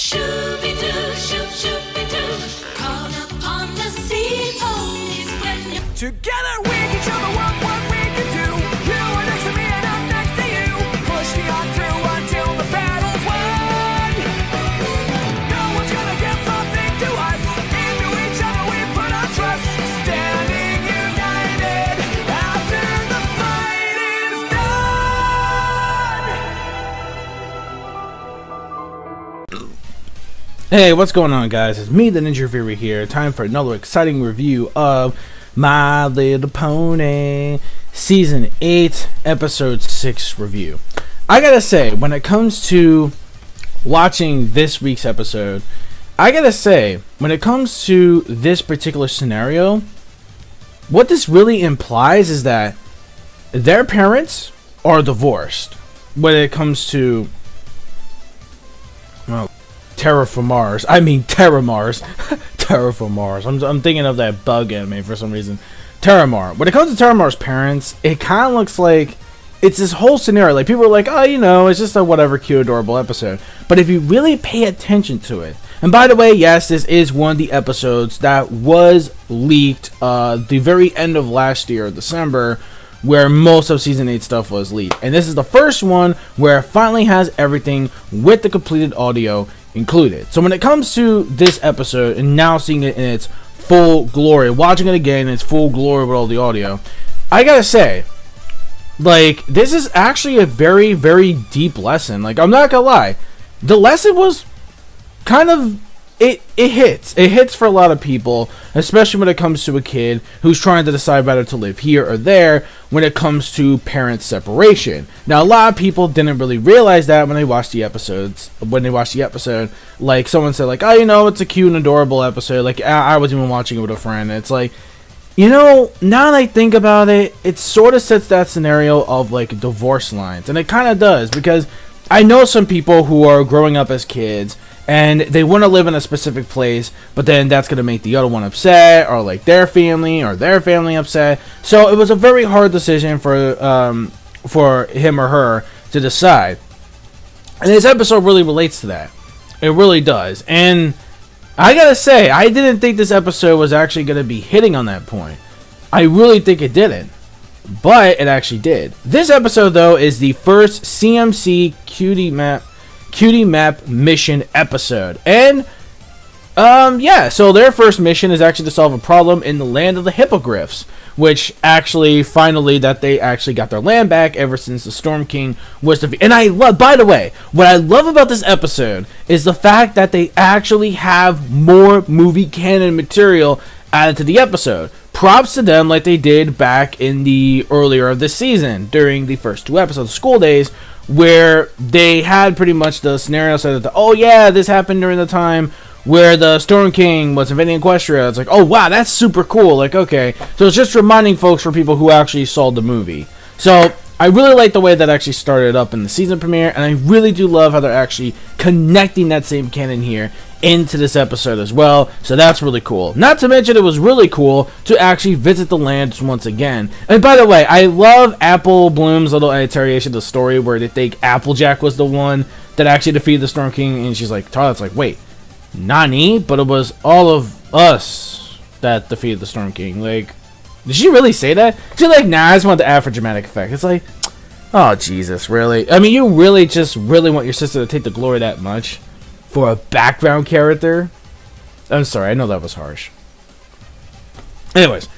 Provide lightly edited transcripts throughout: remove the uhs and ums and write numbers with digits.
Shooby-doo, shoop-shoopy-doo. Call upon the sea ponies when you... Together we can show the world what we can do. You are next to me and I'm next to you. Push me on through until the battle's won. No one's gonna give nothing to us. Into each other we put our trust. Standing united after the fight is done. Hey, what's going on, guys? It's me, the Ninja Reviewer here. Time for another exciting review of My Little Pony Season 8, Episode 6 review. I gotta say, when it comes to watching this week's episode, I gotta say, when it comes to this particular scenario, what this really implies is that their parents are divorced when it comes to Terra Mars. Terra Mars. Terra Mars. I'm thinking of that bug anime for some reason. Terra Mars. When it comes to Terra Mars' parents, it kind of looks like it's this whole scenario. Like, people are like, oh, you know, it's just a whatever cute, adorable episode. But if you really pay attention to it, and by the way, yes, this is one of the episodes that was leaked the very end of last year, December, where most of Season 8 stuff was leaked. And this is the first one where it finally has everything with the completed audio included. So when it comes to this episode and now seeing it in its full glory, watching it again in its full glory with all the audio, I gotta say, like, this is actually a very, very deep lesson. Like, I'm not gonna lie, the lesson was kind of, it hits for a lot of people, especially when it comes to a kid who's trying to decide whether to live here or there when it comes to parent separation. Now, a lot of people didn't really realize that when they watched the episodes. Like, someone said, like, oh, you know, it's a cute and adorable episode. Like, I was even watching it with a friend. And it's like, you know, now that I think about it, it sort of sets that scenario of, like, divorce lines. And it kind of does, because I know some people who are growing up as kids and they want to live in a specific place, but then that's going to make the other one upset, or like their family upset. So it was a very hard decision for him or her to decide. And this episode really relates to that. It really does. And I gotta say, I didn't think this episode was actually going to be hitting on that point. I really think it didn't. But it actually did. This episode, though, is the first CMC Cutie Map mission episode. And, yeah, so their first mission is actually to solve a problem in the land of the hippogriffs, which actually, finally, that they actually got their land back ever since the Storm King was defeated. And I love, by the way, what I love about this episode is the fact that they actually have more movie canon material added to the episode. Props to them, like they did back in the earlier of this season during the first two episodes, School Days, where they had pretty much the scenario set that, oh yeah, this happened during the time where the Storm King was invading Equestria. It's like, oh wow, that's super cool. Like, okay, so it's just reminding folks for people who actually saw the movie. So I really like the way that actually started up in the season premiere, and I really do love how they're actually connecting that same canon here into this episode as well. So that's really cool. Not to mention, it was really cool to actually visit the land once again. And by the way, I love Apple Bloom's little iteration of the story where they think Applejack was the one that actually defeated the Storm King, and she's like, Charlotte's like, wait, Nani? But it was all of us that defeated the Storm King. Like, did she really say that? She's like, nah, I just want to add for dramatic effect. It's like, oh Jesus, really? I mean, you really just really want your sister to take the glory that much for a background character? I'm sorry, I know that was harsh. Anyways,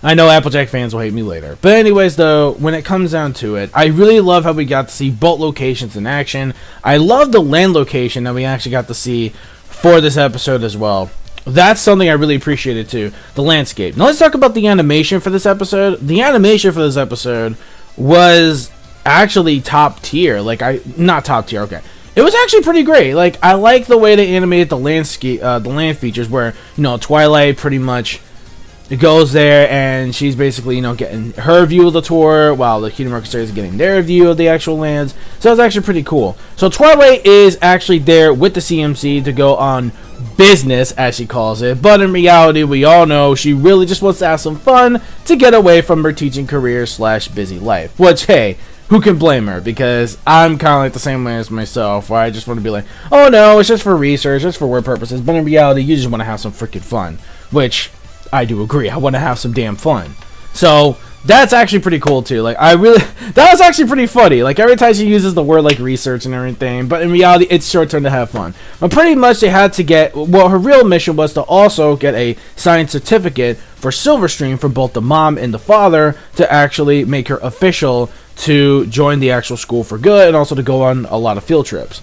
I know Applejack fans will hate me later. But anyways, though, when it comes down to it, I really love how we got to see boat locations in action. I love the land location that we actually got to see for this episode as well. That's something I really appreciated too, the landscape. Now let's talk about the animation for this episode. The animation for this episode was actually top tier. Not top tier, okay. It was actually pretty great. Like, I like the way they animated the landscape, the land features, where, you know, Twilight pretty much goes there and she's basically, you know, getting her view of the tour while the Kingdom Orchestra is getting their view of the actual lands. So it's actually pretty cool. So Twilight is actually there with the CMC to go on business, as she calls it, but in reality, we all know she really just wants to have some fun to get away from her teaching career / busy life, which, hey, who can blame her? Because I'm kind of like the same way as myself, where I just want to be like, oh no, it's just for research, just for work purposes. But in reality, you just want to have some freaking fun, which I do agree. I want to have some damn fun. So that's actually pretty cool too. Like, that was actually pretty funny. Like, every time she uses the word like research and everything, but in reality, it's short term to have fun. But pretty much they had to get, well, her real mission was to also get a science certificate for Silverstream for both the mom and the father to actually make her official to join the actual school for good and also to go on a lot of field trips.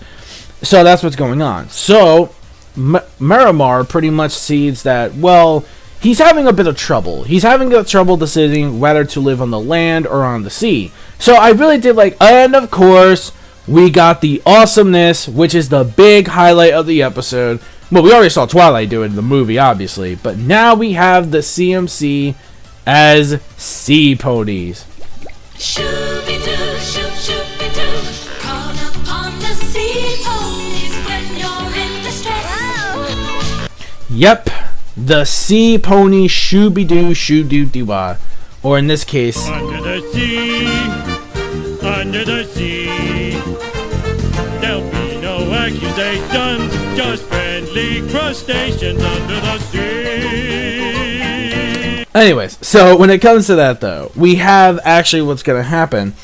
So that's what's going on. So Miramar pretty much sees that, well, he's having a bit of trouble. He's having a trouble deciding whether to live on the land or on the sea. So I really did like, and of course, we got the awesomeness, which is the big highlight of the episode. Well, we already saw Twilight do it in the movie, obviously, but now we have the CMC as sea ponies. Shooby-doo, shoop, shooby-doo. Call upon the sea ponies when you're in distress. Yep, the sea pony shooby-doo, shoo-doo-dee-wah. Or in this case, Under the sea, under the sea. There'll be no accusations, just friendly crustaceans under the sea. anyways, so when it comes to that though, we have actually what's going to happen.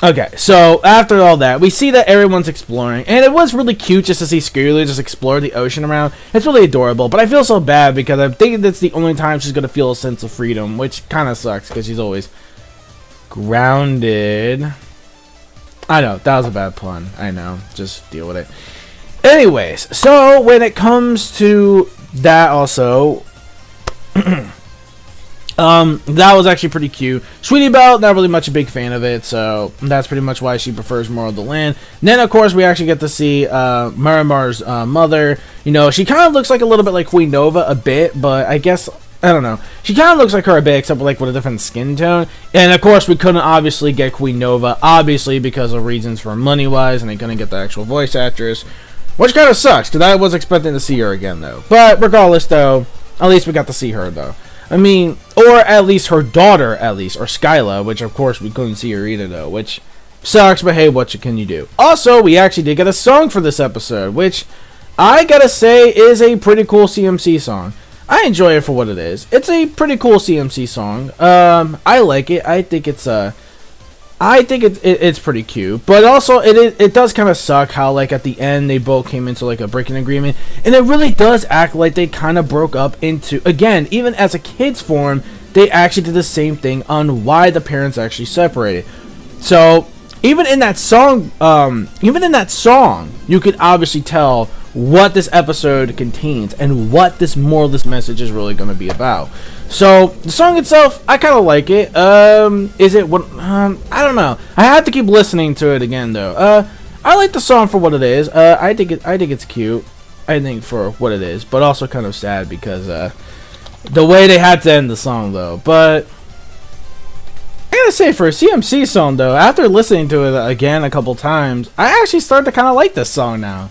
Okay, so after all that, we see that everyone's exploring, and it was really cute just to see Skirly just explore the ocean around. It's really adorable, but I feel so bad because I think that's the only time she's going to feel a sense of freedom, which kind of sucks because she's always grounded. I know, that was a bad pun. I know, just deal with it. Anyways, so when it comes to that also, that was actually pretty cute. Sweetie Belle, not really much a big fan of it, so that's pretty much why she prefers more of the land. And then, of course, we actually get to see Miramar's mother. You know, she kind of looks like a little bit like Queen Nova a bit, but I guess, I don't know. She kind of looks like her a bit, except like with a different skin tone. And, of course, we couldn't obviously get Queen Nova, obviously, because of reasons for money-wise, and they couldn't get the actual voice actress, which kind of sucks, because I was expecting to see her again, though. But regardless, though, at least we got to see her, though. I mean, or at least her daughter, at least, or Skyla, which of course we couldn't see her either, though, which sucks, but hey, what can you do? Also, we actually did get a song for this episode, which I gotta say is a pretty cool CMC song. I enjoy it for what it is. It's a pretty cool CMC song. I like it. I think it's it's pretty cute, but also it does kind of suck how like at the end they both came into like a breaking agreement, and it really does act like they kind of broke up into, again, even as a kid's form, they actually did the same thing on why the parents actually separated. So even in that song, you could obviously tell what this episode contains and what this moralist message is really going to be about. So the song itself, I kind of like it. Is it what? I don't know. I have to keep listening to it again though. I like the song for what it is. I think it's cute. I think for what it is, but also kind of sad because the way they had to end the song though. But I gotta say, for a CMC song though, after listening to it again a couple times, I actually start to kind of like this song now.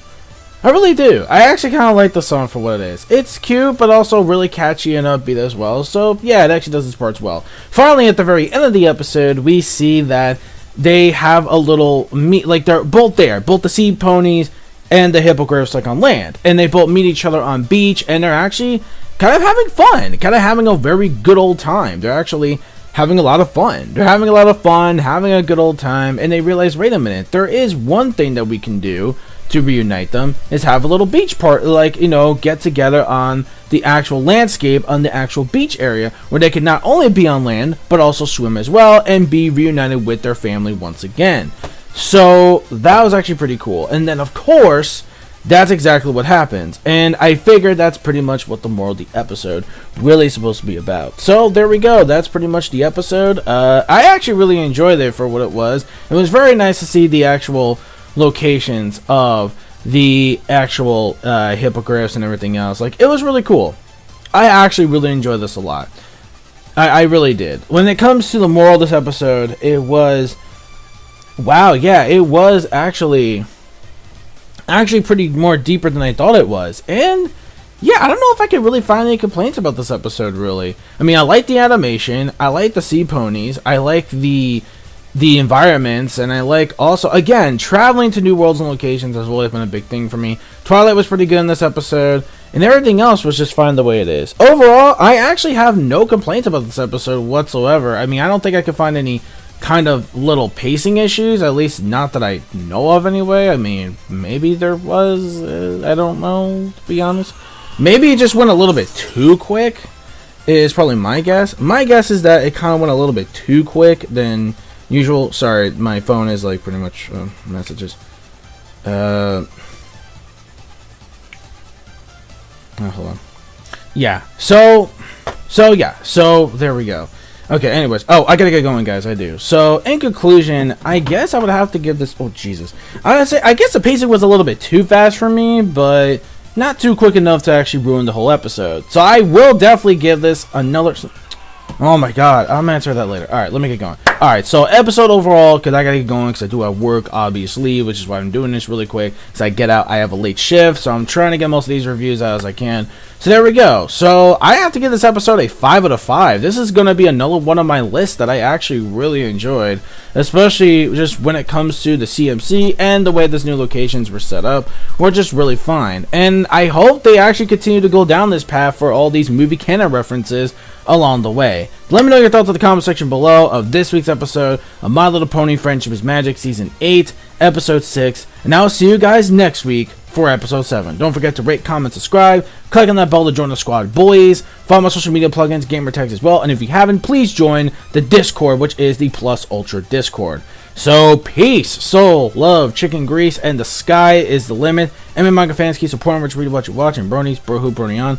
I really do. I actually kind of like the song for what it is. It's cute, but also really catchy and upbeat as well. So, yeah, it actually does its parts well. Finally, at the very end of the episode, we see that they have a little meet. Like, they're both there. Both the sea ponies and the hippogriffs, like, on land. And they both meet each other on beach, and they're actually kind of having fun. Kind of having a very good old time. They're actually having a lot of fun. They're having a lot of fun, having a good old time, and they realize, wait a minute, there is one thing that we can do to reunite them, is have a little beach part, like, you know, get together on the actual landscape, on the actual beach area, where they can not only be on land, but also swim as well, and be reunited with their family once again. So, that was actually pretty cool. And then, of course, that's exactly what happens. And I figured that's pretty much what the moral of the episode really is supposed to be about. So, there we go. That's pretty much the episode. I actually really enjoyed it for what it was. It was very nice to see the actual locations of the actual hippogriffs and everything else. Like, it was really cool. I actually really enjoyed this a lot. I really did. When it comes to the moral of this episode, it was, wow, yeah, it was actually pretty more deeper than I thought it was. And yeah, I don't know if I could really find any complaints about this episode, really. I mean, I like the animation, I like the sea ponies, I like the the environments, and I like also, again, traveling to new worlds and locations has always been a big thing for me. Twilight was pretty good in this episode, and everything else was just fine the way it is. Overall, I actually have no complaints about this episode whatsoever. I mean, I don't think I could find any kind of little pacing issues, at least not that I know of anyway. I mean, maybe there was, I don't know, to be honest. Maybe it just went a little bit too quick, is probably my guess. My guess is that it kind of went a little bit too quick than usual. Sorry, my phone is like pretty much messages. Oh, hold on. Yeah, so there we go. Okay, anyways. Oh, I gotta get going, guys. I do. So, in conclusion, I guess I would have to give this... Oh, Jesus. I guess the pacing was a little bit too fast for me, but not too quick enough to actually ruin the whole episode. So, I will definitely give this another... Oh, my God. I'm gonna answer that later. Alright, let me get going. Alright, so episode overall, because I gotta get going, because I do have work, obviously, which is why I'm doing this really quick. Because I get out, I have a late shift, so I'm trying to get most of these reviews out as I can. So there we go. So I have to give this episode a 5 out of 5. This is going to be another one on my list that I actually really enjoyed, especially just when it comes to the CMC and the way these new locations were set up were just really fine. And I hope they actually continue to go down this path for all these movie canon references along the way. Let me know your thoughts in the comment section below of this week's episode of My Little Pony Friendship is Magic Season 8, Episode 6, and I will see you guys next week for Episode 7. Don't forget to rate, comment, subscribe, click on that bell to join the squad, boys. Follow my social media plugins, gamer tags as well, and if you haven't, please join the Discord, which is the Plus Ultra Discord. So, peace, soul, love, chicken grease, and the sky is the limit. MONEYMIKE fans, keep supporting, which read what you watch, and bronies, bro who, brony on.